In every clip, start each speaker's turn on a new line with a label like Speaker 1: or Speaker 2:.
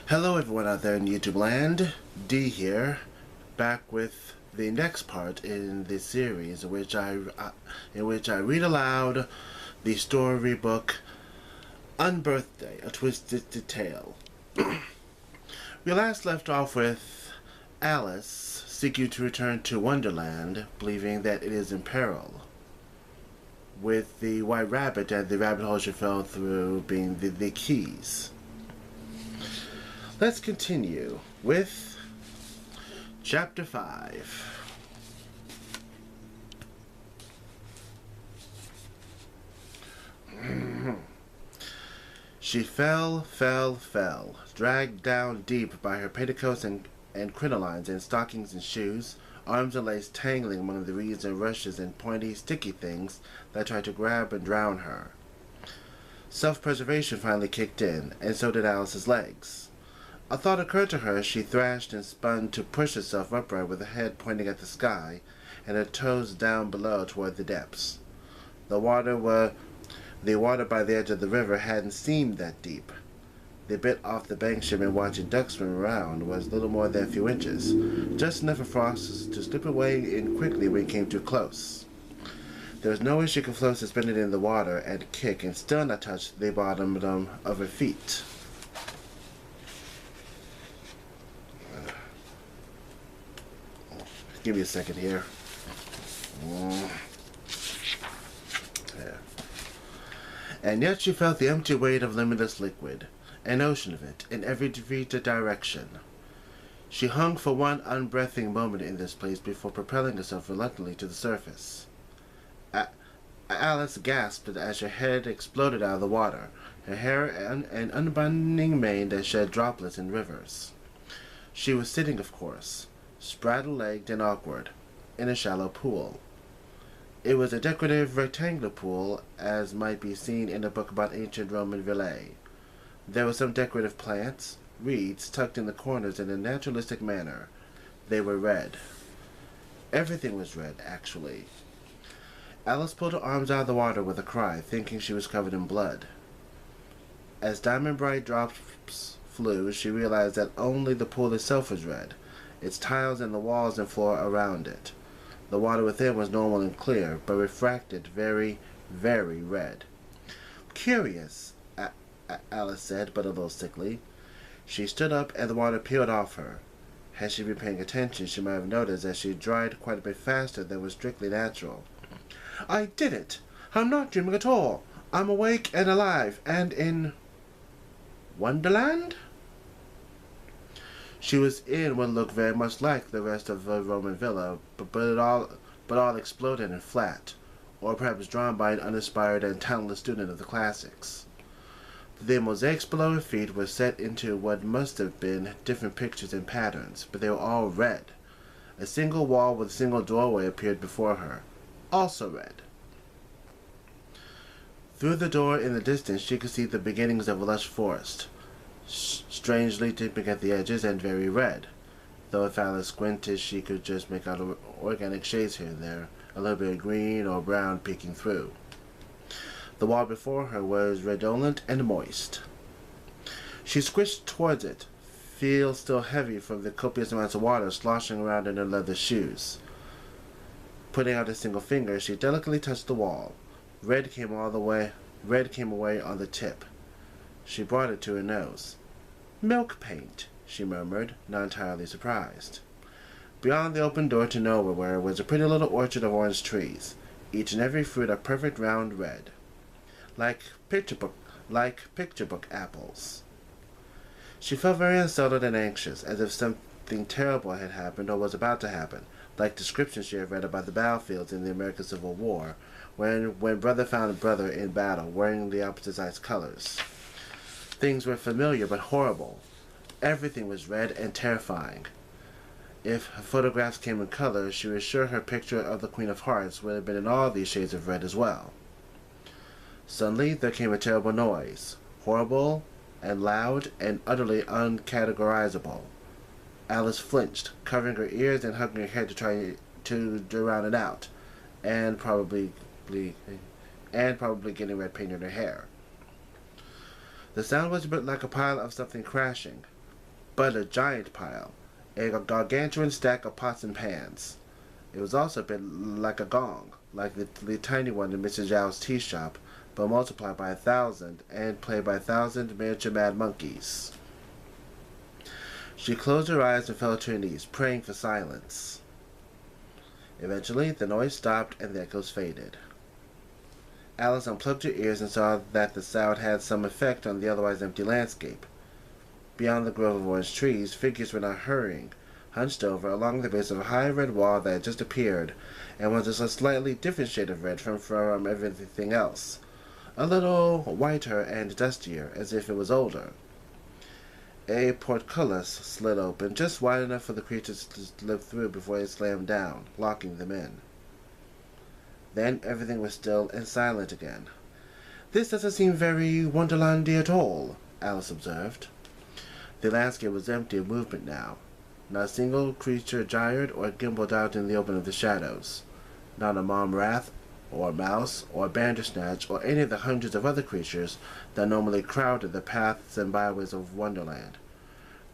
Speaker 1: Hello everyone out there in YouTube land, D here, back with the next part in this series in which I read aloud the storybook Unbirthday, A Twisted Tale. We last left off with Alice seeking to return to Wonderland, believing that it is in peril, with the White Rabbit and the rabbit hole she fell through being the keys. Let's continue with Chapter 5. She fell, dragged down deep by her petticoats and crinolines and stockings and shoes, arms and legs tangling among the reeds and rushes and pointy, sticky things that tried to grab and drown her. Self-preservation finally kicked in, and so did Alice's legs. A thought occurred to her as she thrashed and spun to push herself upright with her head pointing at the sky and her toes down below toward the depths. The water by the edge of the river hadn't seemed that deep. The bit off the bank she'd been watching ducks swim around was little more than a few inches, just enough for Frost to slip away in quickly when he came too close. There was no way she could float suspended in the water and kick and still not touch the bottom of her feet. Give me a second here. There. And yet she felt the empty weight of limitless liquid, an ocean of it, in every direction. She hung for one unbreathing moment in this place before propelling herself reluctantly to the surface. Alice gasped as her head exploded out of the water, her hair an unbinding mane that shed droplets in rivers. She was sitting, of course, spraddle-legged and awkward, in a shallow pool. It was a decorative rectangular pool, as might be seen in a book about ancient Roman villas. There were some decorative plants, reeds, tucked in the corners in a naturalistic manner. They were red. Everything was red, actually. Alice pulled her arms out of the water with a cry, thinking she was covered in blood. As diamond-bright drops flew, she realized that only the pool itself was red, its tiles and the walls and floor around it. The water within was normal and clear, but refracted very, very red. Curious, Alice said, but a little sickly. She stood up and the water peeled off her. Had she been paying attention, she might have noticed that she dried quite a bit faster than was strictly natural. I did it! I'm not dreaming at all! I'm awake and alive, and in Wonderland? She was in what looked very much like the rest of a Roman villa, but all exploded and flat, or perhaps drawn by an uninspired and talentless student of the classics. The mosaics below her feet were set into what must have been different pictures and patterns, but they were all red. A single wall with a single doorway appeared before her, also red. Through the door in the distance she could see the beginnings of a lush forest, strangely dipping at the edges and very red, though if Alice squinted she could just make out organic shades here and there, a little bit of green or brown peeking through. The wall before her was redolent and moist. She squished towards it, feel still heavy from the copious amounts of water sloshing around in her leather shoes. Putting out a single finger, she delicately touched the wall. Red came away on the tip. She brought it to her nose. Milk paint, she murmured, not entirely surprised. Beyond the open door to nowhere was a pretty little orchard of orange trees, each and every fruit a perfect round red, like picture book apples. She felt very unsettled and anxious, as if something terrible had happened or was about to happen, like descriptions she had read about the battlefields in the American Civil War, when brother found brother in battle, wearing the opposite side's colors. Things were familiar but horrible. Everything was red and terrifying. If photographs came in color, she was sure her picture of the Queen of Hearts would have been in all these shades of red as well. Suddenly there came a terrible noise, horrible and loud and utterly uncategorizable. Alice flinched, covering her ears and hugging her head to try to drown it out, and probably getting red paint in her hair. The sound was a bit like a pile of something crashing. but a giant pile, a gargantuan stack of pots and pans. It was also a bit like a gong, like the tiny one in Mrs. Zhao's tea shop, but multiplied by 1,000 and played by 1,000 miniature mad monkeys. She closed her eyes and fell to her knees, praying for silence. Eventually, the noise stopped and the echoes faded. Alice unplugged her ears and saw that the sound had some effect on the otherwise empty landscape. Beyond the grove of orange trees, figures were now hurrying, hunched over, along the base of a high red wall that had just appeared, and was just a slightly different shade of red from everything else. A little whiter and dustier, as if it was older. A portcullis slid open, just wide enough for the creatures to slip through before it slammed down, locking them in. Then everything was still and silent again. "This doesn't seem very Wonderlandy at all," Alice observed. The landscape was empty of movement now. Not a single creature gyred or gimbled out in the open of the shadows. Not a Mom Rath, or mouse, or Bandersnatch, or any of the hundreds of other creatures that normally crowded the paths and byways of Wonderland.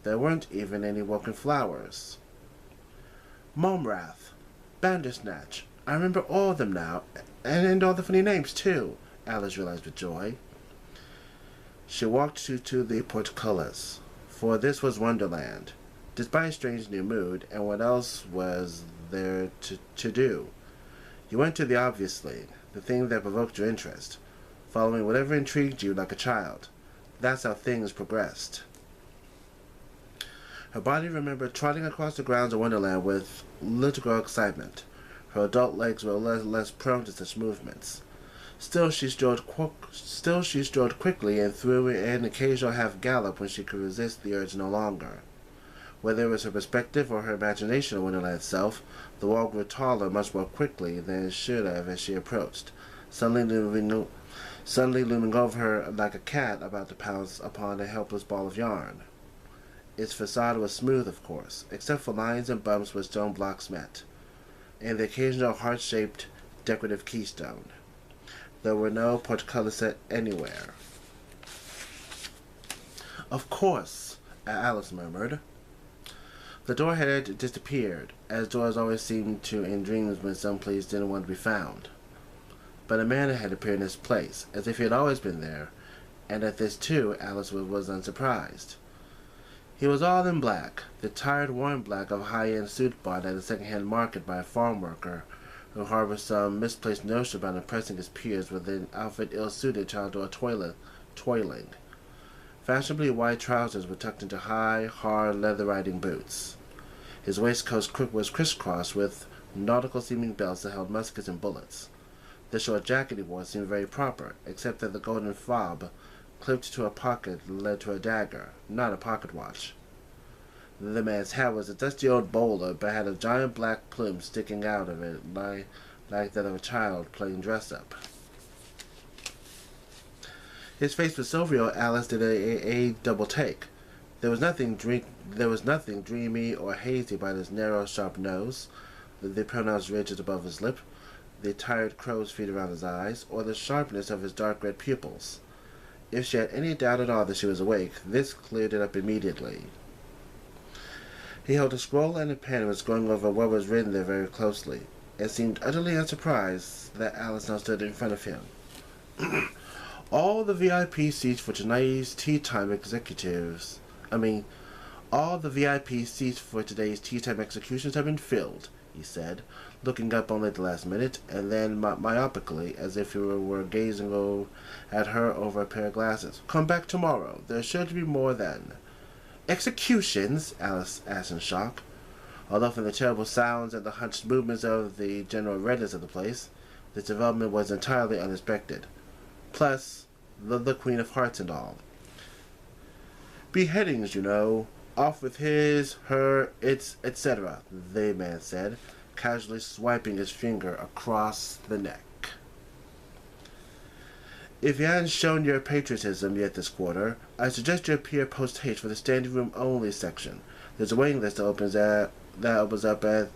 Speaker 1: There weren't even any walking flowers. Mom Rath, Bandersnatch, I remember all of them now, and all the funny names, too, Alice realized with joy. She walked to the portcullis, for this was Wonderland, despite a strange new mood, and what else was there to do? You went to the obvious thing, the thing that provoked your interest, following whatever intrigued you like a child. That's how things progressed. Her body remembered trotting across the grounds of Wonderland with little girl excitement. Her adult legs were less prone to such movements. Still she strode quickly and threw an occasional half gallop when she could resist the urge no longer. Whether it was her perspective or her imagination of Wonderland itself, the wall grew taller much more quickly than it should have as she approached, suddenly looming over her like a cat about to pounce upon a helpless ball of yarn. Its facade was smooth, of course, except for lines and bumps where stone blocks met, and the occasional heart-shaped decorative keystone. There were no portcullis anywhere. "Of course," Alice murmured. The door had disappeared, as doors always seemed to in dreams when some place didn't want to be found. But a man had appeared in its place, as if he had always been there, and at this, too, Alice was unsurprised. He was all in black, the tired, worn black of a high-end suit bought at a second-hand market by a farm worker who harbored some misplaced notion about impressing his peers with an outfit ill-suited to outdoor toiling. Fashionably white trousers were tucked into high, hard leather riding boots. His waistcoat was crisscrossed with nautical-seeming belts that held muskets and bullets. The short jacket he wore seemed very proper, except that the golden fob clipped to a pocket led to a dagger, not a pocket watch. The man's hat was a dusty old bowler, but had a giant black plume sticking out of it like that of a child playing dress-up. His face was so real, Alice did a double take. There was nothing dreamy or hazy about his narrow, sharp nose, the pronounced ridges above his lip, the tired crow's feet around his eyes, or the sharpness of his dark red pupils. If she had any doubt at all that she was awake, this cleared it up immediately. He held a scroll and a pen and was going over what was written there very closely, and seemed utterly unsurprised that Alice now stood in front of him. All the VIP seats for today's tea time executions have been filled, he said, looking up only at the last minute, and then myopically, as if he were gazing at her over a pair of glasses. "Come back tomorrow. There's sure to be more then." "Executions?" Alice asked in shock, although from the terrible sounds and the hunched movements of the general redness of the place, this development was entirely unexpected. Plus, the Queen of Hearts and all. "Beheadings, you know. Off with his, her, its, etc., the man said, casually swiping his finger across the neck. "If you hadn't shown your patriotism yet this quarter, I suggest you appear post-haste for the standing room only section. There's a waiting list that opens up at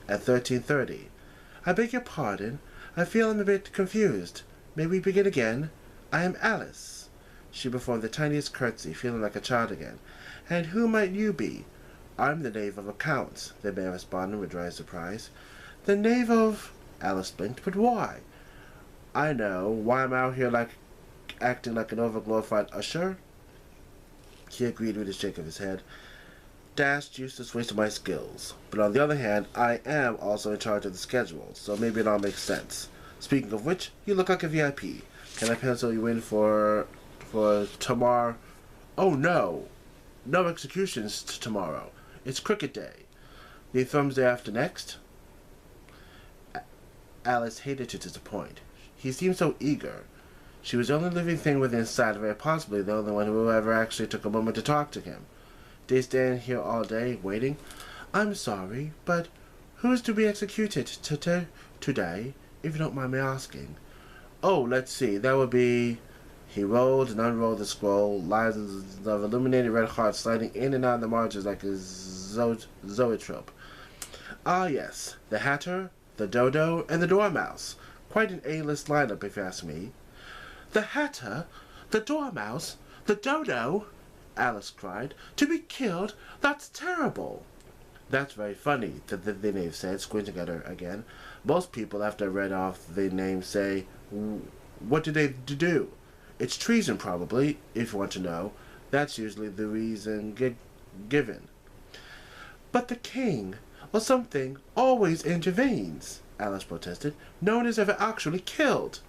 Speaker 1: 13:30. I beg your pardon. I feel I'm a bit confused. May we begin again? I am Alice." She performed the tiniest curtsy, feeling like a child again. "And who might you be?" "I'm the knave of accounts," the man responded with dry surprise. "The knave of—" Alice blinked. "But why?" "I know. Why I'm out here acting like an overglorified usher?" He agreed with a shake of his head. "Dashed useless waste of my skills. But on the other hand, I am also in charge of the schedule, so maybe it all makes sense. Speaking of which, you look like a VIP. Can I pencil you in for tomorrow?" "Oh no! No executions tomorrow. It's cricket day. The thumbs day after next?" Alice hated to disappoint. He seemed so eager. She was the only living thing within sight, very possibly the only one who ever actually took a moment to talk to him. They stand here all day, waiting. "I'm sorry, but who's to be executed today, if you don't mind me asking?" "Oh, let's see, that would be—" He rolled and unrolled the scroll, lines of illuminated red hearts sliding in and out of the margins like a zoetrope. "Ah, yes, the Hatter, the Dodo, and the Dormouse. Quite an A-list lineup, if you ask me." "The Hatter? The Dormouse? The Dodo?" Alice cried. "To be killed? That's terrible." "That's very funny," the knave said, squinting at her again. "Most people, after I read off the name, say, 'What did they do?' It's treason, probably, if you want to know. That's usually the reason given." "But the king, or something, always intervenes," Alice protested. "No one is ever actually killed."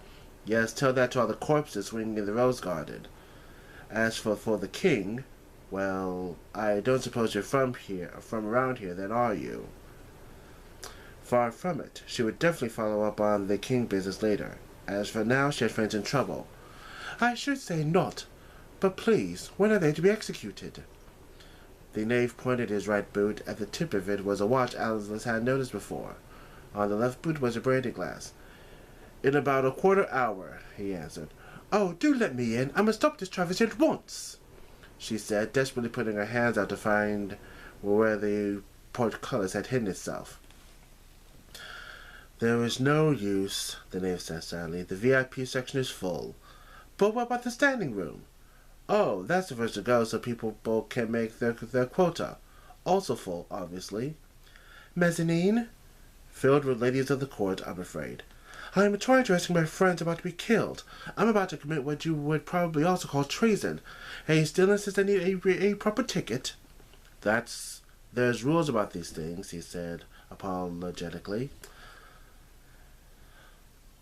Speaker 1: "Yes, tell that to all the corpses swinging in the rose garden. As for the king, well, I don't suppose you're from around here, then, are you?" Far from it. She would definitely follow up on the king business later. As for now, she had friends in trouble. "I should say not. But please, when are they to be executed?" The knave pointed his right boot. At the tip of it was a watch Alice had noticed before. On the left boot was a brandy glass. "In about a quarter hour," he answered. "Oh, do let me in. I must stop this travesty at once," she said, desperately putting her hands out to find where the portcullis had hidden itself. "There is no use," the knave said sadly. "The VIP section is full." "But what about the standing room?" "Oh, that's the first to go, so people can make their quota. Also full, obviously." "Mezzanine?" "Filled with ladies of the court, I'm afraid." "I am trying to rescue my friends about to be killed. I'm about to commit what you would probably also call treason. And you still insist I need a proper ticket?" There's rules about these things," he said apologetically.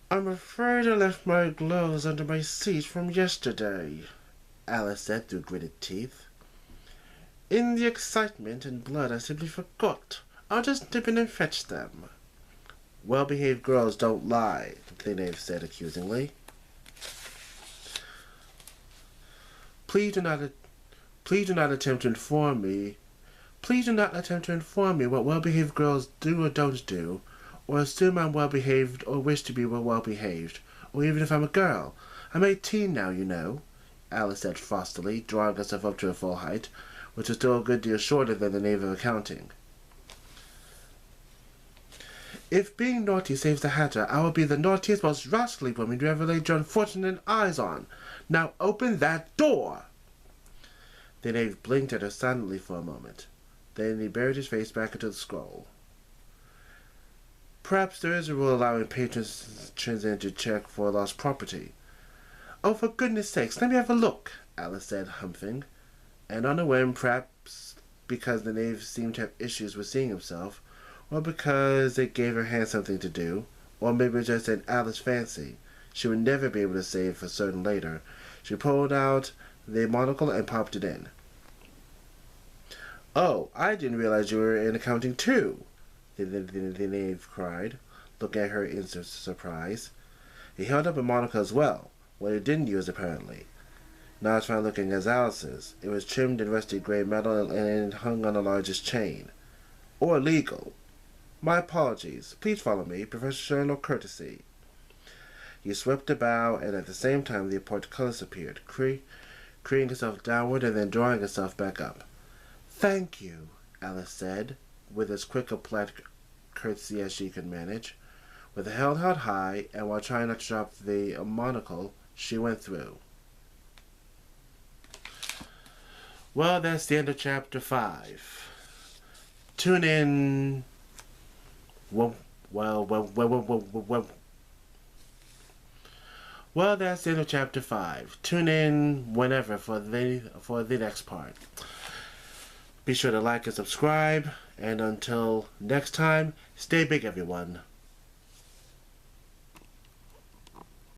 Speaker 1: "I'm afraid I left my gloves under my seat from yesterday," Alice said through gritted teeth. "In the excitement and blood, I simply forgot. I'll just dip in and fetch them." "Well-behaved girls don't lie," the knave said accusingly. Please do not attempt to inform me what well-behaved girls do or don't do, or assume I'm well-behaved or wish to be well-behaved, or even if I'm a girl. I'm 18 now, you know," Alice said frostily, drawing herself up to her full height, which was still a good deal shorter than the knave of accounting. "If being naughty saves the Hatter, I will be the naughtiest, most rascally woman you ever laid your unfortunate eyes on. Now open that door!" The knave blinked at her silently for a moment. Then he buried his face back into the scroll. "Perhaps there is a rule allowing patrons in to check for lost property." "Oh, for goodness sakes, let me have a look," Alice said, humphing. And on a whim, perhaps because the knave seemed to have issues with seeing himself, or because it gave her hand something to do, or maybe just an Alice fancy, she would never be able to say for certain later, she pulled out the monocle and popped it in. "Oh, I didn't realize you were in accounting too," the knave cried, looking at her in surprise. He held up a monocle as well, what he didn't use apparently. Not as fine looking as Alice's. It was trimmed in rusty grey metal and it hung on the largest chain. "Or legal. My apologies. Please follow me. Professional courtesy." He swept a bow, and at the same time the portcullis appeared, creating itself downward and then drawing itself back up. "Thank you," Alice said, with as quick a polite curtsy as she could manage. With her head held high, and while trying not to drop the monocle, she went through. Well, that's the end of chapter 5. Tune in. Well, that's the end of chapter 5. Tune in whenever for the next part. Be sure to like and subscribe. And until next time, stay big, everyone.